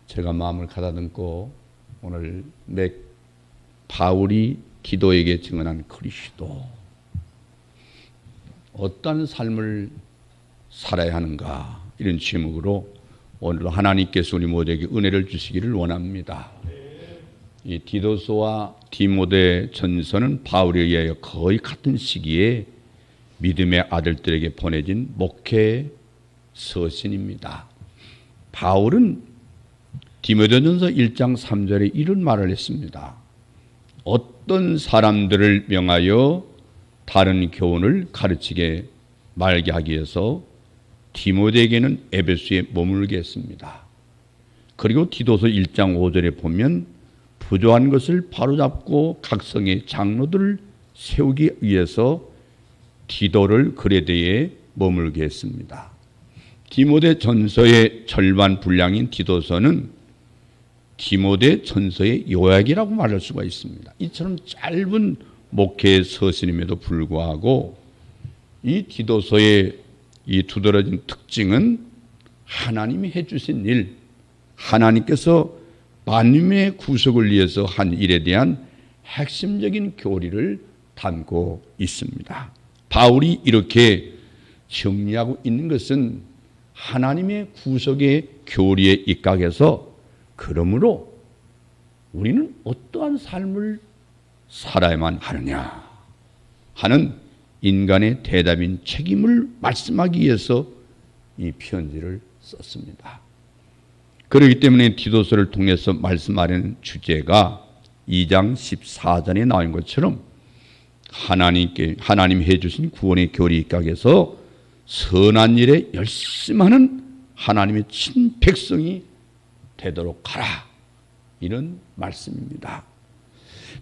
제가 마음을 가다듬고 오늘 바울이 디도에게 증언한 그리스도, 어떤 삶을 살아야 하는가, 이런 제목으로 오늘도 하나님께서 우리 모두에게 은혜를 주시기를 원합니다. 이 디도서와 디모데 전서는 바울에 의하여 거의 같은 시기에 믿음의 아들들에게 보내진 목회 서신입니다. 바울은 디모데전서 1장 3절에 이런 말을 했습니다. 어떤 사람들을 명하여 다른 교훈을 가르치게 말게 하기 위해서 디모데에게는 에베소에 머물게 했습니다. 그리고 디도서 1장 5절에 보면 부조한 것을 바로잡고 각성의 장로들을 세우기 위해서 디도를 그레데에 머물게 했습니다. 디모데 전서의 절반 분량인 디도서는 디모데 전서의 요약이라고 말할 수가 있습니다. 이처럼 짧은 목회 서신임에도 불구하고 이 디도서의 이 두드러진 특징은 하나님이 해주신 일, 하나님께서 만민의 구속을 위해서 한 일에 대한 핵심적인 교리를 담고 있습니다. 바울이 이렇게 정리하고 있는 것은 하나님의 구속의 교리에 입각해서 그러므로 우리는 어떠한 삶을 살아야만 하느냐 하는 인간의 대답인 책임을 말씀하기 위해서 이 편지를 썼습니다. 그렇기 때문에 디도서를 통해서 말씀하는 주제가 2장 14절에 나온 것처럼 하나님 해주신 구원의 교리 입각에서 선한 일에 열심하는 하나님의 친백성이 되도록 하라, 이런 말씀입니다.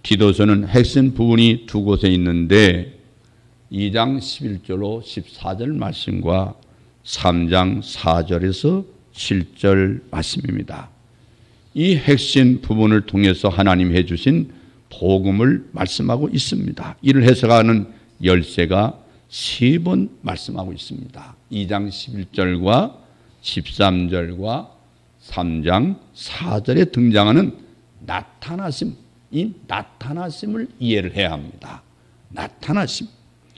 디도서는 핵심 부분이 두 곳에 있는데 2장 11절로 14절 말씀과 3장 4절에서 7절 말씀입니다. 이 핵심 부분을 통해서 하나님 해주신 복음을 말씀하고 있습니다. 이를 해석하는 열쇠가 3번 말씀하고 있습니다. 2장 11절과 13절과 3장 4절에 등장하는 나타나심, 이 나타나심을 이해를 해야 합니다. 나타나심.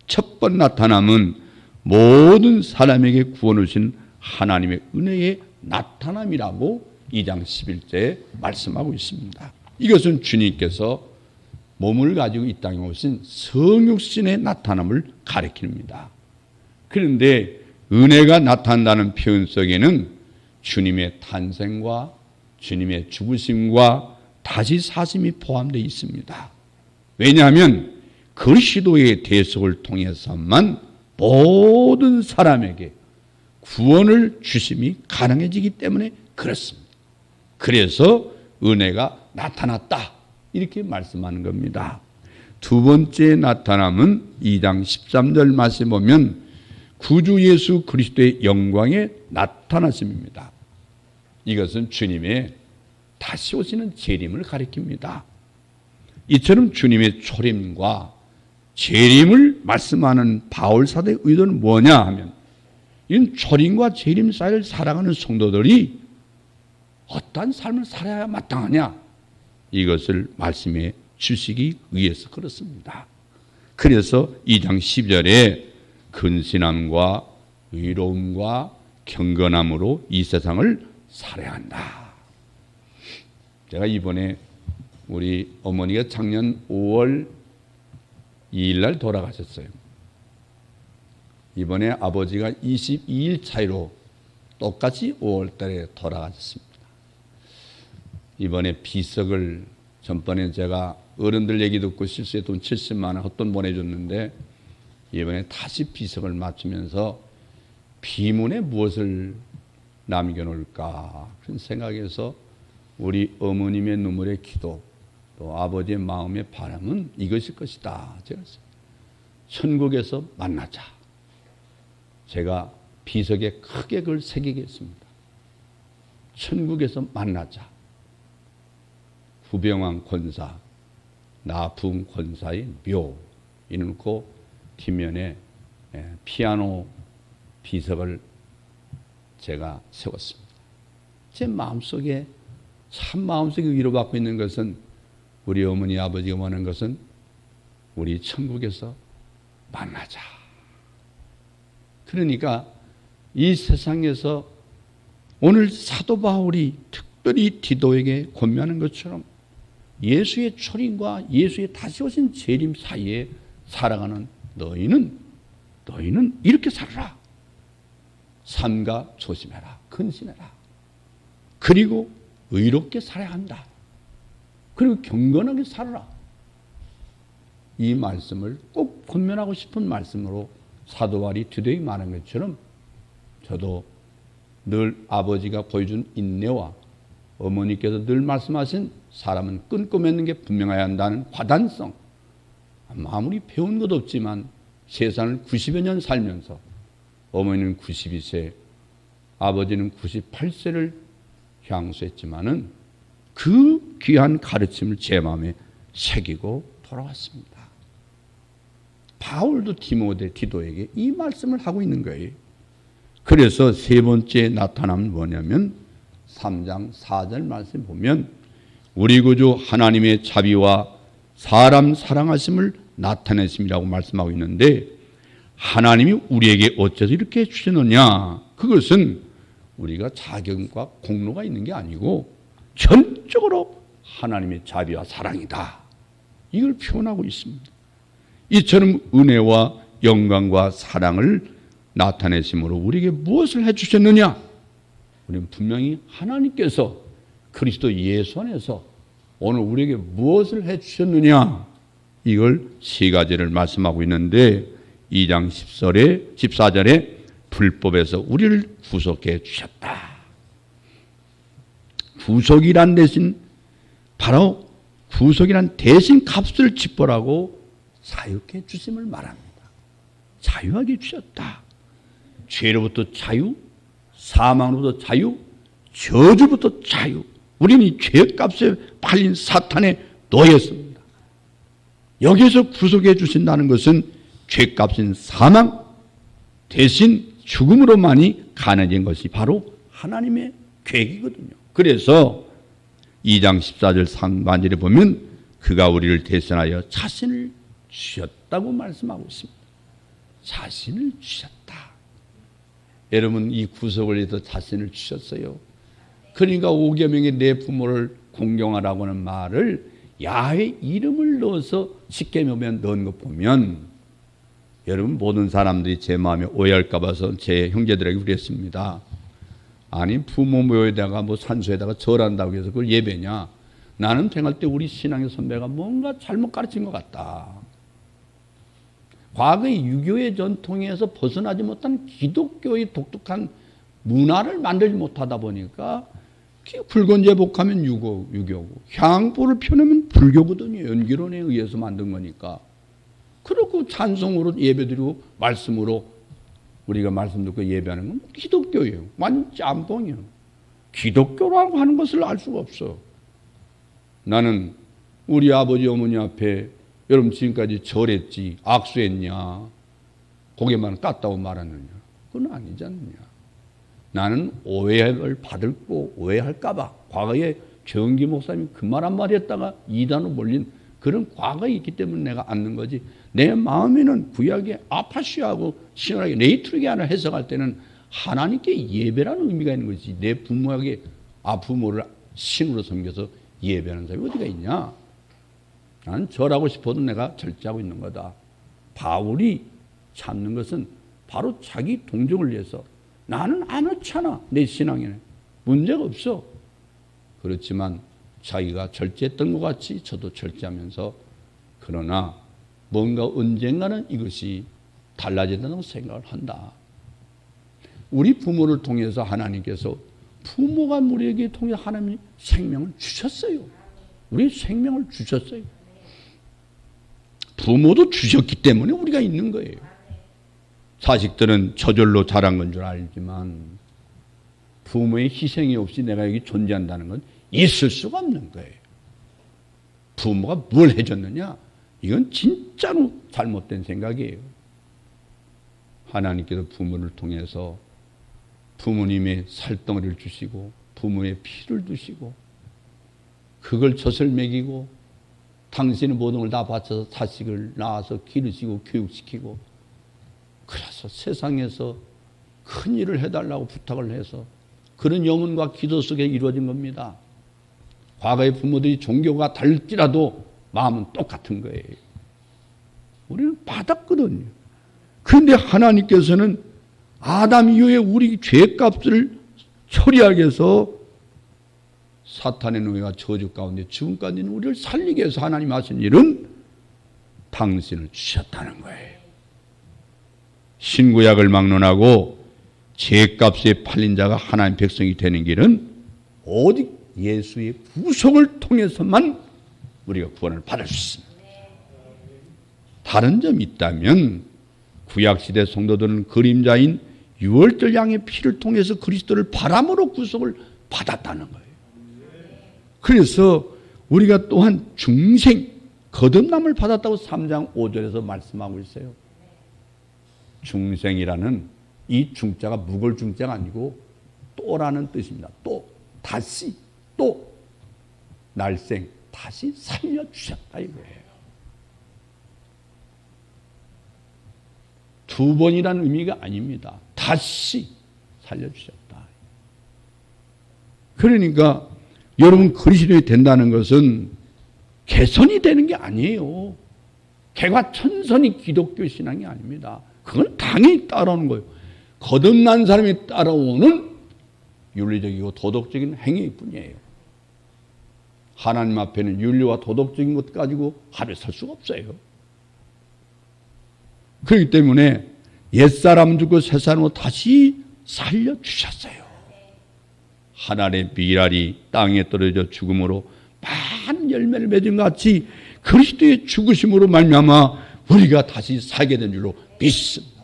첫 번 나타남은 모든 사람에게 구원을 주신 하나님의 은혜의 나타남이라고 2장 11절에 말씀하고 있습니다. 이것은 주님께서 몸을 가지고 이 땅에 오신 성육신의 나타남을 가리킵니다. 그런데 은혜가 나타난다는 표현 속에는 주님의 탄생과 주님의 죽으심과 다시 사심이 포함되어 있습니다. 왜냐하면 그리스도의 대속을 통해서만 모든 사람에게 구원을 주심이 가능해지기 때문에 그렇습니다. 그래서 은혜가 나타났다, 이렇게 말씀하는 겁니다. 두 번째 나타남은 2장 13절 말씀에 보면 구주 예수 그리스도의 영광의 나타나심입니다. 이것은 주님의 다시 오시는 재림을 가리킵니다. 이처럼 주님의 초림과 재림을 말씀하는 바울 사도의 의도는 뭐냐 하면, 이 초림과 재림 사이를 살아가는 성도들이 어떠한 삶을 살아야 마땅하냐, 이것을 말씀해 주시기 위해서 그렇습니다. 그래서 2장 10절에 근신함과 의로움과 경건함으로 이 세상을 살아야 한다. 제가 이번에 우리 어머니가 작년 5월 2일 날 돌아가셨어요. 이번에 아버지가 22일 차이로 똑같이 5월 달에 돌아가셨습니다. 이번에 비석을, 전번에 제가 어른들 얘기 듣고 실수에 돈 70만 원 헛돈 보내줬는데 이번에 다시 비석을 맞추면서 비문에 무엇을 남겨놓을까 그런 생각에서 우리 어머님의 눈물의 기도, 또 아버지의 마음의 바람은 이것일 것이다. 제가 천국에서 만나자. 제가 비석에 크게 그걸 새기겠습니다. 천국에서 만나자. 후병왕 권사, 나풍 권사의 묘 이놓고 뒷면에 피아노 비석을 제가 세웠습니다. 제 마음속에 참 마음속에 위로받고 있는 것은 우리 어머니 아버지가 원하는 것은 우리 천국에서 만나자. 그러니까 이 세상에서 오늘 사도 바울이 특별히 디도에게 권면하는 것처럼 예수의 초림과 예수의 다시 오신 재림 사이에 살아가는 너희는 이렇게 살아라. 삼가 조심해라. 근신해라. 그리고 의롭게 살아야 한다. 그리고 경건하게 살아라. 이 말씀을 꼭 권면하고 싶은 말씀으로 사도 바울이 디도에게 말한 것처럼 저도 늘 아버지가 보여준 인내와 어머니께서 늘 말씀하신 사람은 끊고 맺는 게 분명해야 한다는 화단성, 아무리 배운 것도 없지만 세상을 90여 년 살면서 어머니는 92세, 아버지는 98세를 향수했지만은 그 귀한 가르침을 제 마음에 새기고 돌아왔습니다. 바울도 디도에게 이 말씀을 하고 있는 거예요. 그래서 세 번째 나타남은 뭐냐면 3장 4절 말씀 보면 우리 구주 하나님의 자비와 사람 사랑하심을 나타내심이라고 말씀하고 있는데 하나님이 우리에게 어째서 이렇게 주셨느냐? 그것은 우리가 자격과 공로가 있는 게 아니고 전적으로 하나님의 자비와 사랑이다. 이걸 표현하고 있습니다. 이처럼 은혜와 영광과 사랑을 나타내심으로 우리에게 무엇을 해주셨느냐? 우리는 분명히 하나님께서 그리스도 예수 안에서 오늘 우리에게 무엇을 해주셨느냐? 이걸 세 가지를 말씀하고 있는데 2장 14절에 불법에서 우리를 구속해 주셨다. 구속이란 대신 바로 구속이란 대신 값을 지불하고 자유케 주심을 말합니다. 자유하게 주셨다. 죄로부터 자유, 사망으로부터 자유, 저주부터 자유. 우리는 이 죄값에 팔린 사탄의 노예였습니다. 여기서 구속해 주신다는 것은 죄값인 사망 대신 죽음으로만이 가능해진 것이 바로 하나님의 계획이거든요. 그래서 2장 14절 상반절에 보면 그가 우리를 대신하여 자신을 주셨다고 말씀하고 있습니다. 자신을 주셨다. 여러분 이 구속을 위해서 자신을 주셨어요. 그러니까 오계명에 내 부모를 공경하라고 하는 말을 야훼 이름을 넣어서 십계명에 넣은 것 보면 여러분 모든 사람들이 제 마음에 오해할까 봐서 제 형제들에게 그랬습니다. 아니 부모 묘에다가 뭐 산소에다가 절한다고 해서 그걸 예배냐. 나는 생각할 때 우리 신앙의 선배가 뭔가 잘못 가르친 것 같다. 과거의 유교의 전통에서 벗어나지 못한 기독교의 독특한 문화를 만들지 못하다 보니까 붉은제복하면 유교고 향부를 펴내면 불교거든요. 연기론에 의해서 만든 거니까. 그렇고 찬송으로 예배드리고 말씀으로 우리가 말씀 듣고 예배하는 건 기독교예요. 완전 짬뽕이에요. 기독교라고 하는 것을 알 수가 없어. 나는 우리 아버지 어머니 앞에 여러분 지금까지 절했지 악수했냐 고개만 깠다고 말하느냐 그건 아니지 않느냐. 나는 오해를 받을고 오해할까 봐 과거에 정기 목사님이 그 말 한마디 했다가 이단으로 몰린 그런 과거가 있기 때문에 내가 앉는 거지. 내 마음에는 구약의 아파시하고 신학의 레이트르게 하나 해석할 때는 하나님께 예배라는 의미가 있는 거지. 내 부모에게 부모를 신으로 섬겨서 예배하는 사람이 어디가 있냐. 나는 절하고 싶어도 내가 절제하고 있는 거다. 바울이 참는 것은 바로 자기 동정을 위해서 나는 안 어차나 내 신앙에는 문제가 없어. 그렇지만 자기가 절제했던 것 같이 저도 절제하면서 그러나 뭔가 언젠가는 이것이 달라진다고 생각을 한다. 우리 부모를 통해서 하나님께서 부모가 우리에게 통해 하나님이 생명을 주셨어요. 우리 생명을 주셨어요. 부모도 주셨기 때문에 우리가 있는 거예요. 자식들은 저절로 자란 건 줄 알지만 부모의 희생이 없이 내가 여기 존재한다는 건 있을 수가 없는 거예요. 부모가 뭘 해줬느냐? 이건 진짜로 잘못된 생각이에요. 하나님께서 부모를 통해서 부모님의 살덩어리를 주시고 부모의 피를 두시고 그걸 젖을 먹이고 당신의 모든 걸 다 바쳐서 자식을 낳아서 기르시고 교육시키고 그래서 세상에서 큰 일을 해달라고 부탁을 해서 그런 염원과 기도 속에 이루어진 겁니다. 과거의 부모들이 종교가 다를지라도 마음은 똑같은 거예요. 우리는 받았거든요. 그런데 하나님께서는 아담 이후에 우리 죄값을 처리하기 위해서 사탄의 노예와 저주 가운데 지금까지는 우리를 살리기 위해서 하나님 하신 일은 당신을 주셨다는 거예요. 신구약을 막론하고 죄값에 팔린 자가 하나님 백성이 되는 길은 오직 예수의 구속을 통해서만 우리가 구원을 받을 수 있습니다. 다른 점이 있다면 구약시대 성도들은 그림자인 유월절 양의 피를 통해서 그리스도를 바람으로 구속을 받았다는 거예요. 그래서 우리가 또한 중생, 거듭남을 받았다고 3장 5절에서 말씀하고 있어요. 중생이라는 이 중자가 묵을 중자가 아니고 또라는 뜻입니다. 또, 다시, 또, 날생, 다시 살려주셨다 이거예요. 두 번이라는 의미가 아닙니다. 다시 살려주셨다. 그러니까 여러분 그리스도인이 된다는 것은 개선이 되는 게 아니에요. 개과천선이 기독교 신앙이 아닙니다. 그건 당연히 따라오는 거예요. 거듭난 사람이 따라오는 윤리적이고 도덕적인 행위일 뿐이에요. 하나님 앞에는 윤리와 도덕적인 것 가지고 하루에 설 수가 없어요. 그렇기 때문에 옛사람 죽고 새사람으로 다시 살려주셨어요. 하늘의 미랄이 땅에 떨어져 죽음으로 많은 열매를 맺은 것 같이 그리스도의 죽으심으로 말미암아 우리가 다시 살게 된 줄로 믿습니다.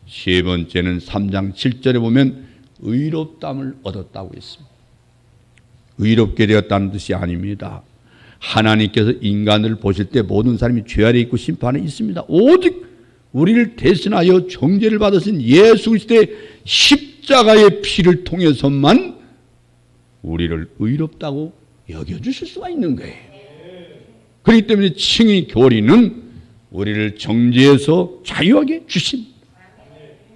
세 번째는 3장 7절에 보면 의롭다함을 얻었다고 했습니다. 의롭게 되었다는 뜻이 아닙니다. 하나님께서 인간을 보실 때 모든 사람이 죄 아래 있고 심판에 있습니다. 오직 우리를 대신하여 정죄를 받으신 예수 그리스도의 십자가의 피를 통해서만 우리를 의롭다고 여겨주실 수가 있는 거예요. 그렇기 때문에 칭의 교리는 우리를 정죄에서 자유하게 주십니다.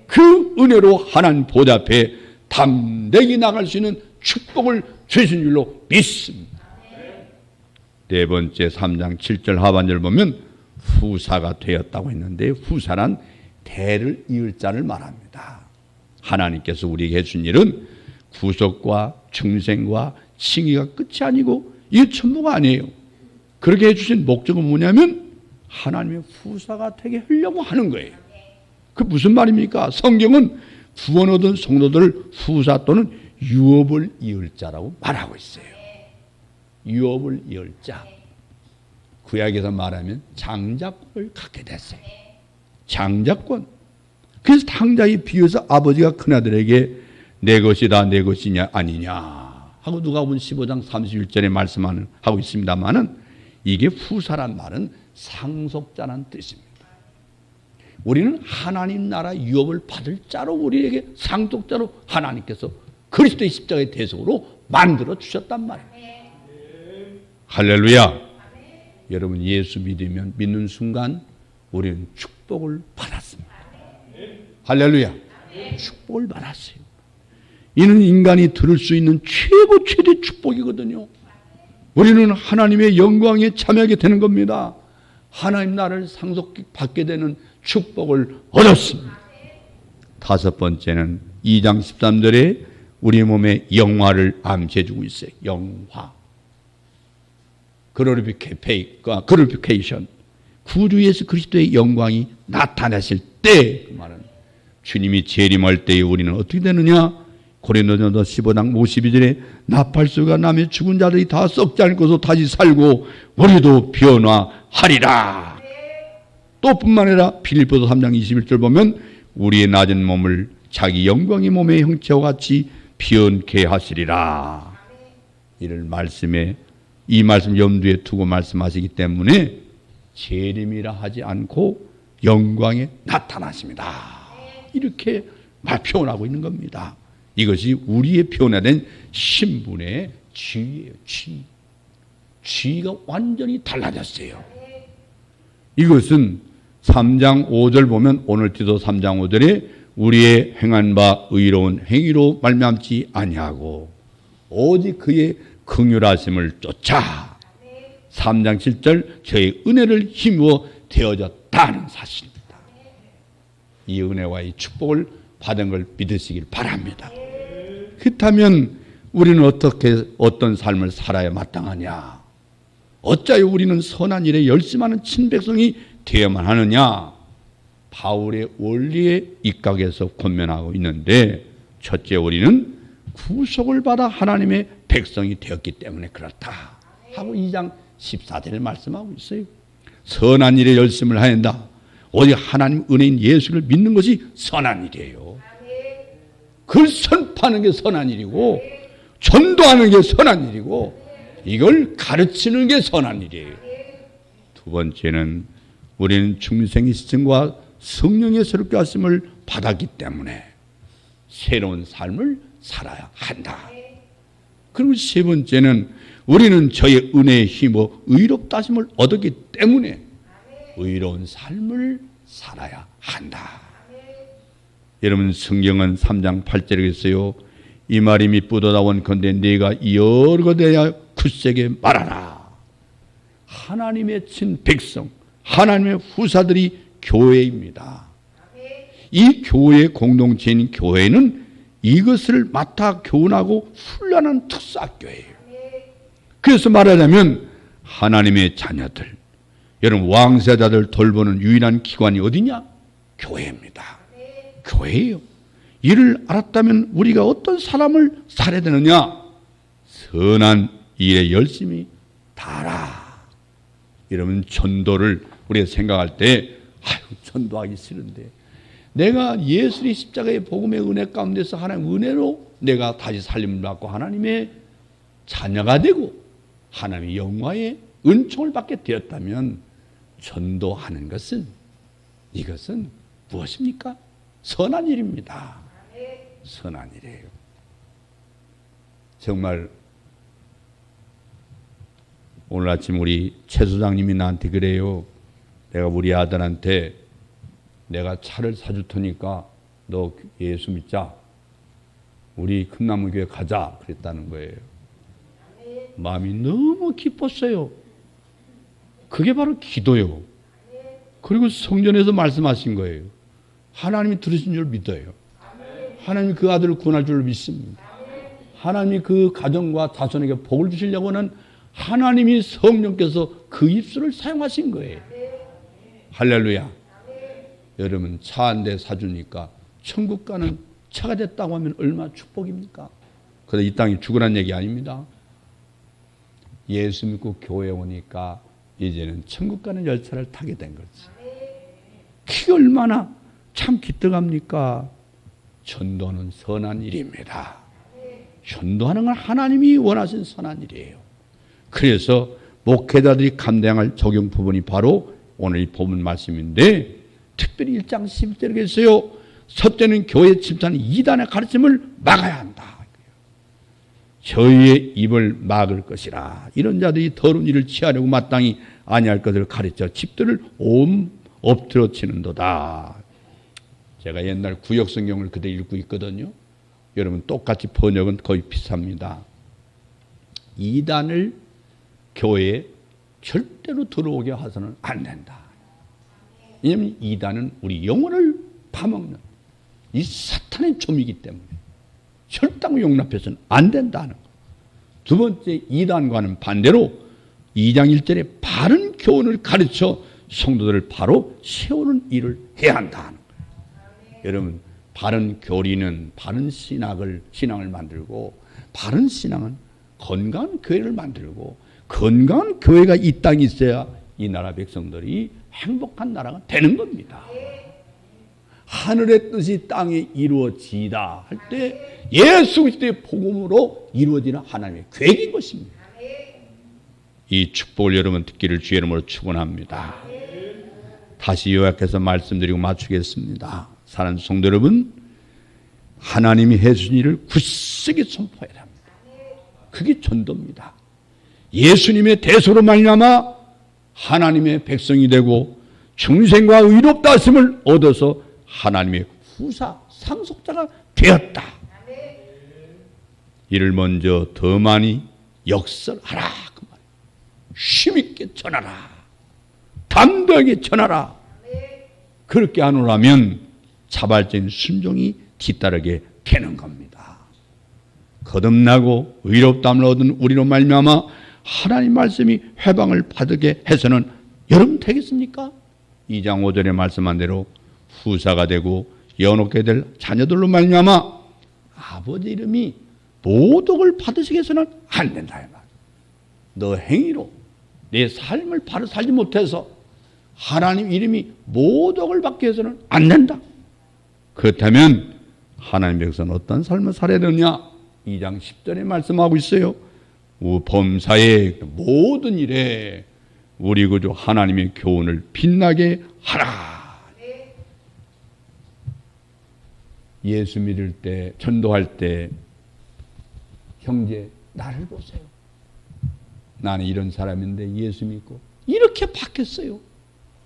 그 은혜로 하나님 보좌 앞에 담대히 나갈 수 있는 축복을 주신 줄로 믿습니다. 네 번째 3장 7절 하반절 보면 후사가 되었다고 했는데 후사란 대를 이을 자를 말합니다. 하나님께서 우리에게 해준 일은 구속과 중생과 칭의가 끝이 아니고 이게 전부가 아니에요. 그렇게 해주신 목적은 뭐냐면 하나님의 후사가 되게 하려고 하는 거예요. 그 무슨 말입니까? 성경은 구원 얻은 성도들을 후사 또는 유업을 이을 자라고 말하고 있어요. 유업을 이을 자. 구약에서 말하면 장자권을 갖게 됐어요. 장자권. 그래서 탕자에 비유해서 아버지가 큰아들에게 내 것이다 내 것이냐 아니냐 하고 누가복음 15장 31절에 말씀하고 있습니다만은 이게 후사란 말은 상속자라는 뜻입니다. 우리는 하나님 나라 유업을 받을 자로 우리에게 상속자로 하나님께서 그리스도의 십자가의 대속으로 만들어 주셨단 말이에요. 할렐루야. 여러분 예수 믿는 순간 우리는 축복을 받았습니다. 할렐루야. 축복을 받았어요. 이는 인간이 들을 수 있는 최대 축복이거든요. 우리는 하나님의 영광에 참여하게 되는 겁니다. 하나님 나라를 상속받게 되는 축복을 얻었습니다. 다섯 번째는 2장 13절에 우리 몸의 영화를 암시해주고 있어요. 영화. 글로리피케이션. 구주 예수 그리스도의 영광이 나타나실 때, 그 말은 주님이 재림할 때에 우리는 어떻게 되느냐? 고린도전서 15장 52절에 나팔소리가 나며 죽은 자들이 다 썩지 않고서 다시 살고 우리도 변화하리라. 또 뿐만 아니라 필립보서 3장 21절 보면 우리의 낮은 몸을 자기 영광의 몸의 형체와 같이 변케 하시리라. 이 말씀 염두에 두고 말씀하시기 때문에 재림이라 하지 않고 영광에 나타나십니다. 이렇게 표현하고 있는 겁니다. 이것이 우리의 변화된 신분의 지위예요. 지위가 완전히 달라졌어요. 이것은 3장 5절 보면 오늘 디도 3장 5절에 우리의 행한 바 의로운 행위로 말미암지 아니하고 오직 그의 긍휼하심을 쫓아 3장 7절 저의 은혜를 힘입어 되어졌다는 사실입니다. 이 은혜와 이 축복을 받은 걸 믿으시길 바랍니다. 그렇다면 우리는 어떤 삶을 살아야 마땅하냐? 어찌하여 우리는 선한 일에 열심하는 친백성이 되어야만 하느냐? 바울의 원리에 입각해서 권면하고 있는데, 첫째, 우리는 구속을 받아 하나님의 백성이 되었기 때문에 그렇다 하고 2장 14절에 말씀하고 있어요. 선한 일에 열심을 해야 한다. 오직 하나님 은혜인 예수를 믿는 것이 선한 일이에요. 그걸 선포하는 게 선한 일이고, 전도하는 게 선한 일이고, 이걸 가르치는 게 선한 일이에요. 두 번째는 우리는 중생의 시청과 성령의 새롭게 하심을 받았기 때문에 새로운 삶을 살아야 한다. 그리고 세 번째는 우리는 저의 은혜에 힘입어 의롭다 하심을 얻었기 때문에 의로운 삶을 살아야 한다. 여러분, 성경은 3장 8절에 있어요. 이 말이 미쁘도다 원컨대 네가 여러 되야 굳세게 말하라. 하나님의 친 백성, 하나님의 후사들이 교회입니다. 이 교회의 공동체인 교회는 이것을 맡아 교훈하고 훈련한 특사학교예요. 그래서 말하자면 하나님의 자녀들, 여러분 왕세자들 돌보는 유일한 기관이 어디냐? 교회입니다. 교회예요. 이를 알았다면 우리가 어떤 사람을 살아야 되느냐? 선한 일에 열심히 다하라. 여러분, 전도를 우리가 생각할 때 전도하기 싫은데 내가 예수의 십자가의 복음의 은혜 가운데서 하나님의 은혜로 내가 다시 살림을 받고 하나님의 자녀가 되고 하나님의 영광의 은총을 받게 되었다면 전도하는 것은, 이것은 무엇입니까? 선한 일입니다. 선한 일이에요. 정말 오늘 아침 우리 최 소장님이 나한테 그래요. 내가 우리 아들한테 내가 차를 사줄 테니까 너 예수 믿자, 우리 금나무교회 가자 그랬다는 거예요. 마음이 너무 기뻤어요. 그게 바로 기도요. 그리고 성전에서 말씀하신 거예요. 하나님이 들으신 줄 믿어요. 하나님이 그 아들을 구원할 줄 믿습니다. 하나님이 그 가정과 자손에게 복을 주시려고 하는 하나님이 성령께서 그 입술을 사용하신 거예요. 할렐루야. 여러분, 차 한 대 사주니까 천국 가는 차가 됐다고 하면 얼마나 축복입니까? 그래서 이 땅이 죽으란 얘기 아닙니다. 예수 믿고 교회에 오니까 이제는 천국 가는 열차를 타게 된 거지. 그게 얼마나 참 기특합니까? 전도는 선한 일입니다. 전도하는 건 하나님이 원하신 선한 일이에요. 그래서 목회자들이 감당할 적용 부분이 바로 오늘 이 본문 말씀인데, 특별히 1장 11절에 있어요. 첫째는 교회 침투하는 이단의 가르침을 막아야 한다. 저희의 입을 막을 것이라. 이런 자들이 더러운 일을 취하려고 마땅히 아니할 것을 가르쳐 집들을 엎드려 치는도다. 제가 옛날 구역성경을 그대 읽고 있거든요. 여러분, 똑같이 번역은 거의 비슷합니다. 이단을 교회에 절대로 들어오게 해서는 안 된다. 왜냐하면 이단은 우리 영혼을 파먹는 이 사탄의 좀이기 때문에 절대 용납해서는 안 된다는 것. 두 번째, 이단과는 반대로 2장 1절에 바른 교훈을 가르쳐 성도들을 바로 세우는 일을 해야 한다는 거예요. 여러분, 바른 교리는 바른 신앙을 만들고, 바른 신앙은 건강한 교회를 만들고, 건강한 교회가 이 땅에 있어야 이 나라 백성들이 행복한 나라가 되는 겁니다. 하늘의 뜻이 땅에 이루어지다 할 때 예수 그리스도의 복음으로 이루어지는 하나님의 계획인 것입니다. 이 축복을 여러분 듣기를 주의 이름으로 축원합니다. 다시 요약해서 말씀드리고 마치겠습니다. 사랑하는 성도 여러분, 하나님이 해주신 일을 굳세게 선포해야 합니다. 그게 전도입니다. 예수님의 대소로 말미암아 하나님의 백성이 되고 중생과 의롭다 하심을 얻어서 하나님의 후사 상속자가 되었다. 이를 먼저 더 많이 역설하라 그 말이에요. 힘있게 전하라. 담대하게 전하라. 그렇게 하노라면 자발적인 순종이 뒤따르게 되는 겁니다. 거듭나고 의롭다함을 얻은 우리로 말미암아 하나님 말씀이 회방을 받게 해서는 여러분 되겠습니까? 2장 5절에 말씀한 대로 후사가 되고 연옥게 될 자녀들로 말미암아 아버지 이름이 모독을 받으시게 해서는 안 된다. 너 행위로 내 삶을 바로 살지 못해서 하나님 이름이 모독을 받게 해서는 안 된다. 그렇다면 하나님 백성은 어떤 삶을 살아야 되느냐? 2장 10절에 말씀하고 있어요. 범사의 모든 일에 우리 구주 하나님의 교훈을 빛나게 하라. 예수 믿을 때, 전도할 때 형제 나를 보세요. 나는 이런 사람인데 예수 믿고 이렇게 바뀌었어요.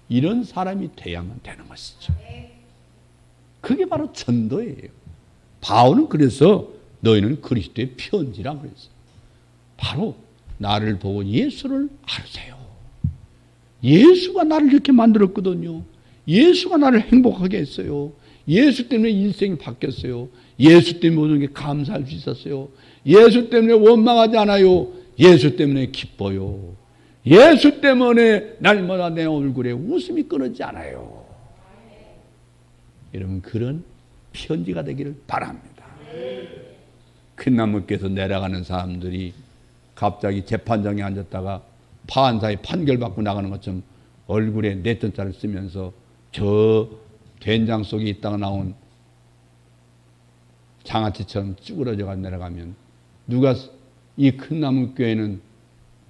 이런 사람이 돼야만 되는 것이죠. 그게 바로 전도예요. 바울은 그래서 너희는 그리스도의 편지라고 그랬어요. 바로 나를 보고 예수를 알으세요. 예수가 나를 이렇게 만들었거든요. 예수가 나를 행복하게 했어요. 예수 때문에 인생이 바뀌었어요. 예수 때문에 모든 게 감사할 수 있었어요. 예수 때문에 원망하지 않아요. 예수 때문에 기뻐요. 예수 때문에 날마다 내 얼굴에 웃음이 끊어지지 않아요. 여러분 그런 편지가 되기를 바랍니다. 큰 나무께서 내려가는 사람들이 갑자기 재판장에 앉았다가 판사의 판결받고 나가는 것처럼 얼굴에 내전자를 쓰면서 저 된장 속에 있다가 나온 장아찌처럼 쭈그러져가 내려가면 누가 이 큰 나무 교회는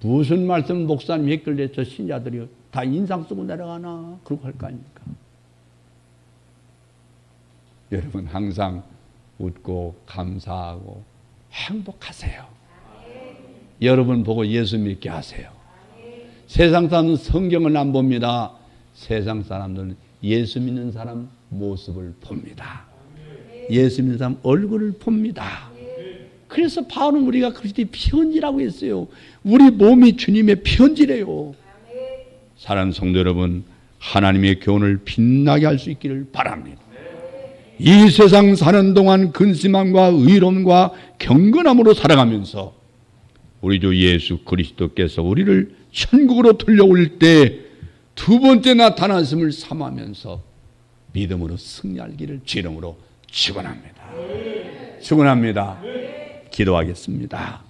무슨 말씀을 목사님이 했길래 저 신자들이 다 인상 쓰고 내려가나 그러고 할 거 아닙니까? 여러분 항상 웃고 감사하고 행복하세요. 여러분 보고 예수 믿게 하세요. 세상 사람은 성경을 안 봅니다. 세상 사람들은 예수 믿는 사람 모습을 봅니다. 예수 믿는 사람 얼굴을 봅니다. 그래서 바울은 우리가 그리스도의 편지라고 했어요. 우리 몸이 주님의 편지래요. 사랑하는 성도 여러분, 하나님의 교훈을 빛나게 할 수 있기를 바랍니다. 이 세상 사는 동안 근심함과 의로움과 경건함으로 살아가면서 우리 주 예수 그리스도께서 우리를 천국으로 들려올 때 두 번째 나타났음을 삼하면서 믿음으로 승리할 길을 주 이름으로 축원합니다. 축원합니다. 기도하겠습니다.